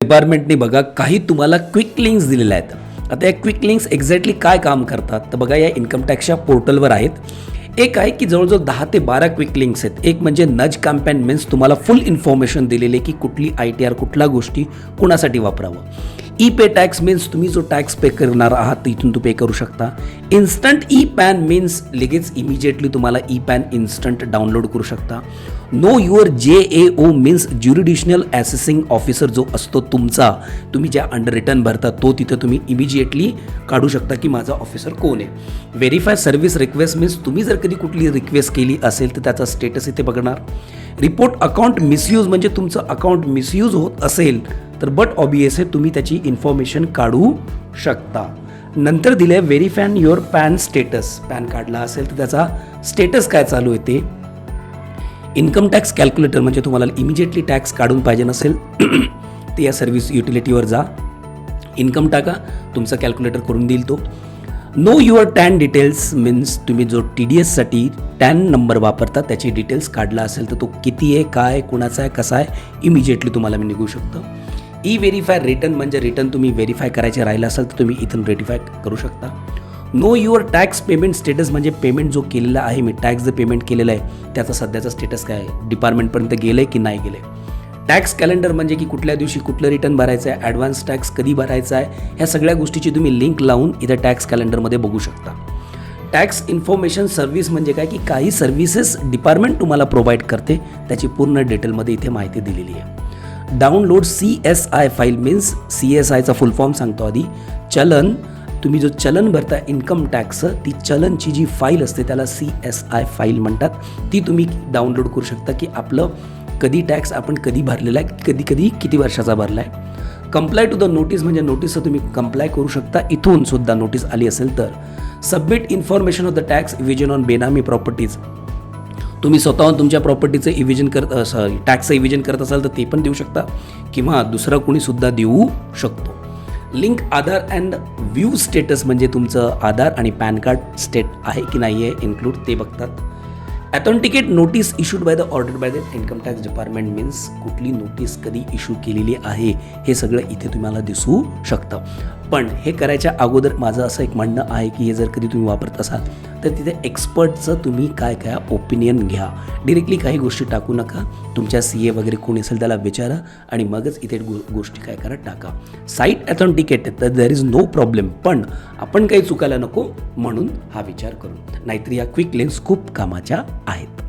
डिपार्टमेंटने बघा काही तुम्हाला क्विक लिंक्स दिलेल्या आहेत. आता या क्विक लिंक्स एक्झॅक्टली काय काम करतात तर बघा या इन्कम टॅक्सच्या पोर्टलवर आहेत. एक आहे की जवळजवळ 10 ते 12 क्विक लिंक्स आहेत. एक म्हणजे नज कॅम्पेन मीन्स तुम्हाला फुल इन्फॉर्मेशन दिलेली की कुठली ITR कुठल्या गोष्टी कोणासाठी वापरावं. ई पे टॅक्स मीन्स तुम्ही जो टॅक्स पे करणार आहात इथून तो पे करू शकता. इन्स्टंट ई पॅन मीन्स लगेच इमिजिएटली तुम्हाला ई पॅन इन्स्टंट डाउनलोड करू शकता. Know your JAO means jurisdictional assessing officer जो असतो तुमचा, तुम्ही ज्या अंडर रिटर्न भरता तो तिथं तुम्ही इमिजिएटली काढू शकता की माझा ऑफिसर कोण आहे. व्हेरीफाय सर्व्हिस रिक्वेस्ट मीन्स तुम्ही जर कधी कुठली रिक्वेस्ट केली असेल तर त्याचा स्टेटस इथे बघणार. रिपोर्ट अकाउंट मिसयूज म्हणजे तुमचं अकाउंट मिसयूज होत असेल तर बट ऑबियस आहे तुम्ही त्याची इन्फॉर्मेशन काढू शकता. नंतर दिले verify your pan status. Pan काढला असेल तर त्याचा स्टेटस काय चालू आहे ते. इन्कम टॅक्स कॅल्क्युलेटर म्हणजे तुम्हाला इमिजिएटली टॅक्स काढून पाहिजे नसेल ते या सर्व्हिस युटिलिटीवर जा, इन्कम टाका, तुमचं कॅल्क्युलेटर करून देईल तो. Know your TAN details means तुम्ही जो TDSसाठी टॅन नंबर वापरता त्याचे डिटेल्स काढला असेल तर तो किती आहे, काय, कुणाचा आहे, कसा आहे, इमिजिएटली तुम्हाला मी निघू शकतं. ई व्हेरीफाय रिटर्न म्हणजे रिटर्न तुम्ही व्हेरीफाय करायचे राहिलं असेल तर तुम्ही इथून व्हेरीफाय करू शकता. Know your tax payment status म्हणजे पेमेंट जो केलेला आहे मी टॅक्स जे पेमेंट केलेलं आहे त्याचा सध्याचा स्टेटस काय आहे, डिपार्टमेंटपर्यंत गेलं आहे की नाही गेलं आहे. टॅक्स कॅलेंडर म्हणजे की कुठल्या दिवशी कुठलं रिटर्न भरायचं आहे, ॲडव्हान्स टॅक्स कधी भरायचा आहे, ह्या सगळ्या गोष्टीची तुम्ही लिंक लावून इथं टॅक्स कॅलेंडरमध्ये बघू शकता. टॅक्स इन्फॉर्मेशन सर्व्हिस म्हणजे काय की काही सर्व्हिसेस डिपार्टमेंट तुम्हाला प्रोव्हाइड करते त्याची पूर्ण डिटेलमध्ये इथे माहिती दिलेली आहे. डाउनलोड CSI फाईल मीन्स CSIचा फुल फॉर्म सांगतो आधी. चलन, तुम्ही जो चलन भरता इन्कम टॅक्स ती चलनची जी फाईल असते त्याला CSI फाईल म्हणतात. ती तुम्ही डाउनलोड करू शकता की आपलं कधी टॅक्स आपण कधी भरलेला आहे, कधी किती वर्षाचा भरला आहे. कंप्लाय टू द नोटीस म्हणजे नोटीसचं तुम्ही कंप्लाय करू शकता इथून सुद्धा नोटीस आली असेल तर. Submit information of the tax evasion on benami properties. तुम्ही स्वतःहून तुमच्या प्रॉपर्टीचं टॅक्सचं इव्हिजन करत असाल तर ते पण देऊ शकता किंवा दुसरा कोणी सुद्धा देऊ शकतो. Link Aadhaar and view status म्हणजे तुमचं आधार आणि पॅन कार्ड स्टेट आहे की नाही आहे इन्क्लूड ते बघतात. Authenticate notice issued by the order by the income tax department means कुठली नोटीस कधी इश्यू केलेली आहे हे सगळं इथे तुम्हाला दिसू शकतं. पण हे करायच्या अगोदर माझं असं एक म्हणणं आहे की हे जर कधी तुम्ही वापरत असाल तर तिथे एक्सपर्टचं तुम्ही काय ओपिनियन घ्या. डिरेक्टली काही गोष्टी टाकू नका. तुमच्या CA वगैरे कोणी असेल त्याला विचारा आणि मगच इथे गोष्टी काय करा टाका. साईट ऑथेंटिकेटेड तर देअर इज नो प्रॉब्लेम, पण आपण काही चुकायला नको म्हणून हा विचार करू, नाहीतर या क्विक लिंक्स खूप कामाच्या आहेत.